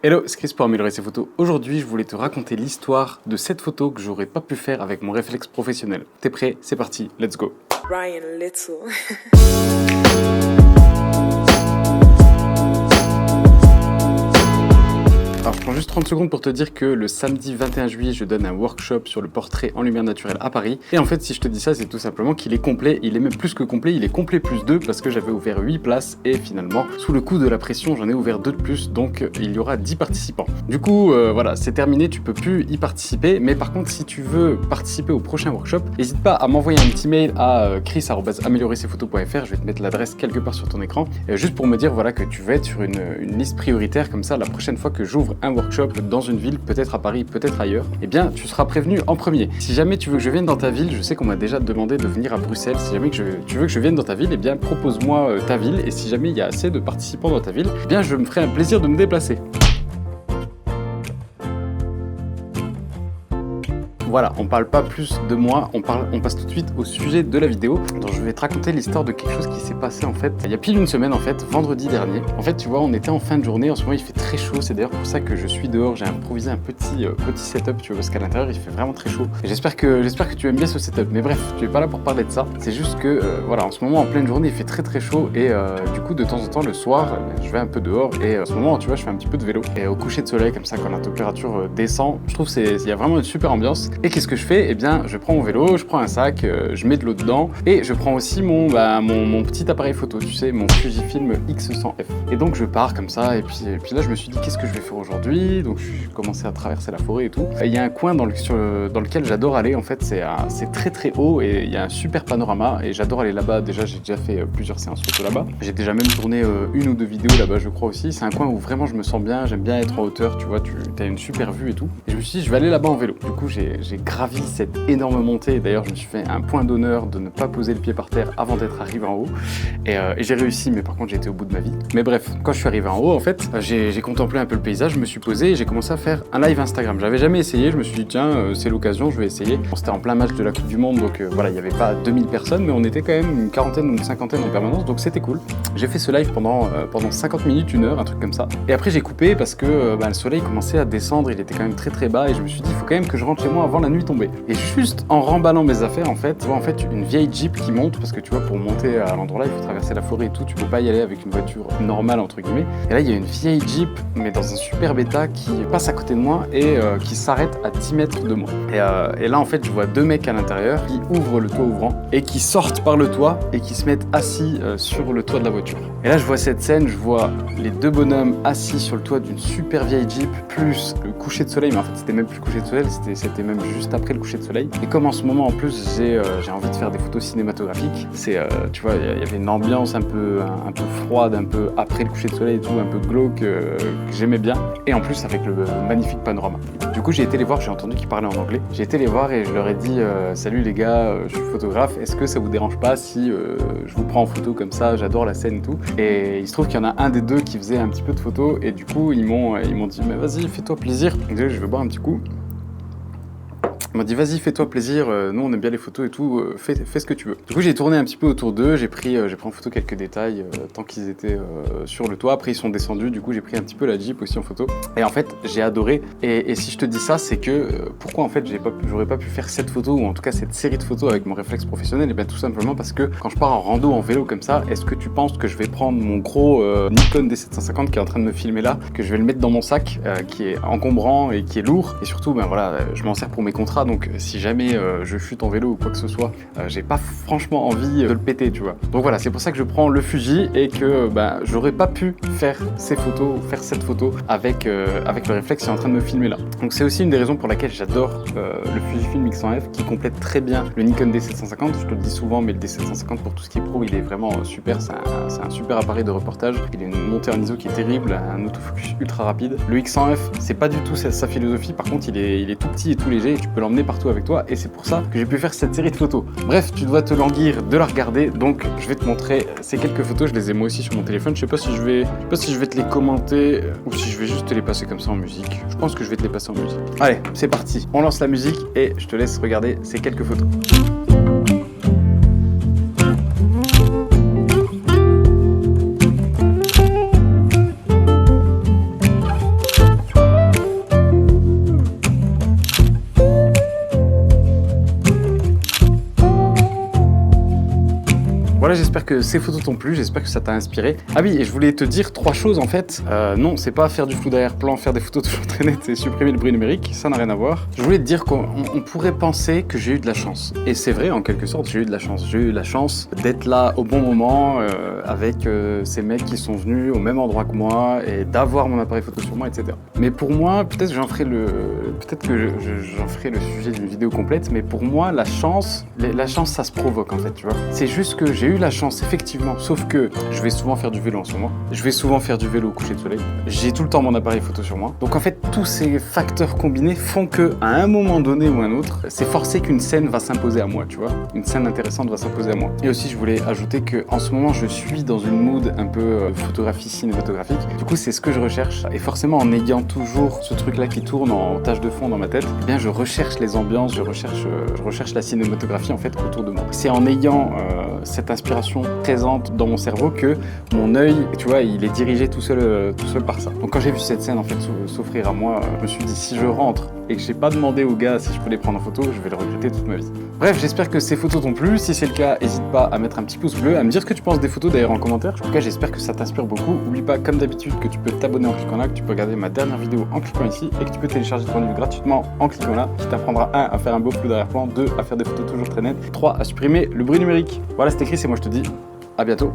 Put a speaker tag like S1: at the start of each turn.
S1: Hello, c'est Chris pour améliorer ses photos. Aujourd'hui, je voulais te raconter l'histoire de cette photo que j'aurais pas pu faire avec mon réflexe professionnel. T'es prêt? C'est parti, let's go.
S2: Ryan Little.
S1: Alors je prends juste 30 secondes pour te dire que le samedi 21 juillet, je donne un workshop sur le portrait en lumière naturelle à Paris. Et en fait, si je te dis ça, c'est tout simplement qu'il est complet. Il est même plus que complet, il est complet plus 2 parce que j'avais ouvert 8 places et finalement, sous le coup de la pression, j'en ai ouvert 2 de plus. Donc il y aura 10 participants. Du coup, voilà, c'est terminé, tu peux plus y participer. Mais par contre, si tu veux participer au prochain workshop, n'hésite pas à m'envoyer un petit mail à chris@ameliorersesphotos.fr. Je vais te mettre l'adresse quelque part sur ton écran, juste pour me dire voilà, que tu veux être sur une liste prioritaire. Comme ça, la prochaine fois que j'ouvre un workshop dans une ville, peut-être à Paris, peut-être ailleurs, eh bien tu seras prévenu en premier. Si jamais tu veux que je vienne dans ta ville, je sais qu'on m'a déjà demandé de venir à Bruxelles, si jamais tu veux que je vienne dans ta ville, eh bien propose-moi ta ville, et si jamais il y a assez de participants dans ta ville, eh bien je me ferai un plaisir de me déplacer. Voilà, on parle pas plus de moi, on passe tout de suite au sujet de la vidéo. Donc je vais te raconter l'histoire de quelque chose qui s'est passé en fait il y a pile une semaine en fait, vendredi dernier. En fait, tu vois, on était en fin de journée, en ce moment il fait très chaud, c'est d'ailleurs pour ça que je suis dehors, j'ai improvisé un petit setup, tu vois, parce qu'à l'intérieur il fait vraiment très chaud. Et j'espère que tu aimes bien ce setup, mais bref, tu es pas là pour parler de ça. C'est juste que voilà, en ce moment en pleine journée il fait très très chaud et du coup de temps en temps le soir, je vais un peu dehors et en ce moment tu vois, je fais un petit peu de vélo. Et au coucher de soleil comme ça, quand la température descend, je trouve il y a vraiment une super ambiance. Et qu'est-ce que je fais? Eh bien, je prends mon vélo, je prends un sac, je mets de l'eau dedans et je prends aussi mon petit appareil photo, tu sais, mon Fujifilm X100F. Et donc, je pars comme ça et puis là, je me suis dit, qu'est-ce que je vais faire aujourd'hui? Donc, je commençais à traverser la forêt et tout. Et il y a un coin dans lequel j'adore aller, en fait, c'est très très haut et il y a un super panorama et j'adore aller là-bas. Déjà, j'ai déjà fait plusieurs séances photo là-bas. J'ai déjà même tourné une ou deux vidéos là-bas, je crois aussi. C'est un coin où vraiment je me sens bien, j'aime bien être en hauteur, tu vois, tu as une super vue et tout. Et je me suis dit, je vais aller là-bas en vélo. Du coup, j'ai gravi cette énorme montée. D'ailleurs, je me suis fait un point d'honneur de ne pas poser le pied par terre avant d'être arrivé en haut. Et j'ai réussi, mais par contre, j'ai été au bout de ma vie. Mais bref, quand je suis arrivé en haut, en fait, j'ai contemplé un peu le paysage, je me suis posé et j'ai commencé à faire un live Instagram. J'avais jamais essayé, je me suis dit, tiens, c'est l'occasion, je vais essayer. Bon, c'était en plein match de la Coupe du Monde, donc voilà, il n'y avait pas 2000 personnes, mais on était quand même une quarantaine ou une cinquantaine en permanence, donc c'était cool. J'ai fait ce live pendant 50 minutes, une heure, un truc comme ça. Et après, j'ai coupé parce que le soleil commençait à descendre, il était quand même très très bas, et je me suis dit, il faut quand même que je rentre chez moi avant la nuit tombée. Et juste en remballant mes affaires, en fait, tu vois, une vieille Jeep qui monte, parce que tu vois, pour monter à l'endroit là, il faut traverser la forêt et tout, tu peux pas y aller avec une voiture normale, entre guillemets. Et là, il y a une vieille Jeep, mais dans un super état, qui passe à côté de moi et qui s'arrête à 10 mètres de moi. Et là, en fait, je vois deux mecs à l'intérieur qui ouvrent le toit ouvrant et qui sortent par le toit et qui se mettent assis sur le toit de la voiture. Et là, je vois cette scène, je vois les deux bonhommes assis sur le toit d'une super vieille Jeep, plus le coucher de soleil, mais en fait, c'était même plus le coucher de soleil, c'était même juste après le coucher de soleil. Et comme en ce moment, en plus, j'ai envie de faire des photos cinématographiques, tu vois, il y avait une ambiance un peu froide, un peu après le coucher de soleil et tout, un peu glauque, que j'aimais bien. Et en plus, avec le magnifique panorama. Du coup, j'ai été les voir, j'ai entendu qu'ils parlaient en anglais. J'ai été les voir et je leur ai dit salut les gars, je suis photographe, est-ce que ça vous dérange pas si je vous prends en photo comme ça, j'adore la scène et tout. Et il se trouve qu'il y en a un des deux qui faisait un petit peu de photos et du coup ils m'ont dit mais vas-y, fais-toi plaisir. Donc, je vais boire un petit coup. Il m'a dit vas-y, fais-toi plaisir, nous on aime bien les photos et tout, fais ce que tu veux. Du coup j'ai tourné un petit peu autour d'eux, j'ai pris en photo quelques détails tant qu'ils étaient sur le toit. Après ils sont descendus, du coup j'ai pris un petit peu la Jeep aussi en photo. Et en fait j'ai adoré, et si je te dis ça, c'est que pourquoi en fait j'aurais pas pu faire cette photo, ou en tout cas cette série de photos avec mon réflexe professionnel? Et bien tout simplement parce que quand je pars en rando en vélo comme ça, est-ce que tu penses que je vais prendre mon gros Nikon D750 qui est en train de me filmer là, que je vais le mettre dans mon sac qui est encombrant et qui est lourd, et surtout ben voilà, je m'en sers pour mes contrats. Donc si jamais je chute en vélo ou quoi que ce soit, j'ai pas franchement envie de le péter, tu vois. Donc voilà, c'est pour ça que je prends le Fuji et que j'aurais pas pu faire ces photos, ou faire cette photo avec le réflexe qui est en train de me filmer là. Donc c'est aussi une des raisons pour laquelle j'adore le Fujifilm X100F, qui complète très bien le Nikon D750. Je te le dis souvent, mais le D750 pour tout ce qui est pro, il est vraiment super. C'est un super appareil de reportage. Il a une montée en ISO qui est terrible, un autofocus ultra rapide. Le X100F, c'est pas du tout sa philosophie. Par contre, il est tout petit et tout léger et tu peux l'emmener partout avec toi, et c'est pour ça que j'ai pu faire cette série de photos. Bref, tu dois te languir de la regarder, donc je vais te montrer ces quelques photos. Je les ai moi aussi sur mon téléphone. Je sais pas si je vais te les commenter ou si je vais juste te les passer comme ça en musique. Je pense que je vais te les passer en musique. Allez, c'est parti. On lance la musique et je te laisse regarder ces quelques photos. Voilà, j'espère que ces photos t'ont plu, j'espère que ça t'a inspiré. Ah oui, et je voulais te dire 3 choses en fait. Non, c'est pas faire du flou d'arrière-plan, faire des photos toujours très nettes et supprimer le bruit numérique, ça n'a rien à voir. Je voulais te dire qu'on pourrait penser que j'ai eu de la chance. Et c'est vrai, en quelque sorte, j'ai eu de la chance. J'ai eu la chance d'être là au bon moment avec ces mecs qui sont venus au même endroit que moi et d'avoir mon appareil photo sur moi, etc. Mais pour moi, peut-être que j'en ferai le sujet d'une vidéo complète, mais pour moi, la chance, ça se provoque en fait, tu vois. C'est juste que j'ai eu la chance, effectivement, sauf que je vais souvent faire du vélo en ce moment. Je vais souvent faire du vélo au coucher de soleil. J'ai tout le temps mon appareil photo sur moi. Donc en fait, tous ces facteurs combinés font que, à un moment donné ou un autre, c'est forcé qu'une scène va s'imposer à moi, tu vois. Une scène intéressante va s'imposer à moi. Et aussi, je voulais ajouter que en ce moment, je suis dans une mood un peu photographie cinématographique. Du coup, c'est ce que je recherche. Et forcément, en ayant toujours ce truc-là qui tourne en tâche de fond dans ma tête, eh bien, je recherche les ambiances, je recherche la cinématographie en fait autour de moi. C'est en ayant cette inspiration présente dans mon cerveau que mon œil, tu vois, il est dirigé tout seul par ça. Donc quand j'ai vu cette scène en fait s'offrir à moi, je me suis dit si je rentre et que j'ai pas demandé au gars si je peux les prendre en photo, je vais le regretter toute ma vie. Bref, j'espère que ces photos t'ont plu. Si c'est le cas, n'hésite pas à mettre un petit pouce bleu, à me dire ce que tu penses des photos d'ailleurs en commentaire. En tout cas, j'espère que ça t'inspire beaucoup. Oublie pas, comme d'habitude, que tu peux t'abonner en cliquant là, que tu peux regarder ma dernière vidéo en cliquant ici et que tu peux télécharger ton livre gratuitement en cliquant là, qui t'apprendra 1 à faire un beau flou d'arrière-plan, 2 à faire des photos toujours très nettes, 3 à supprimer le bruit numérique. Voilà, c'était Chris et moi je te dis à bientôt.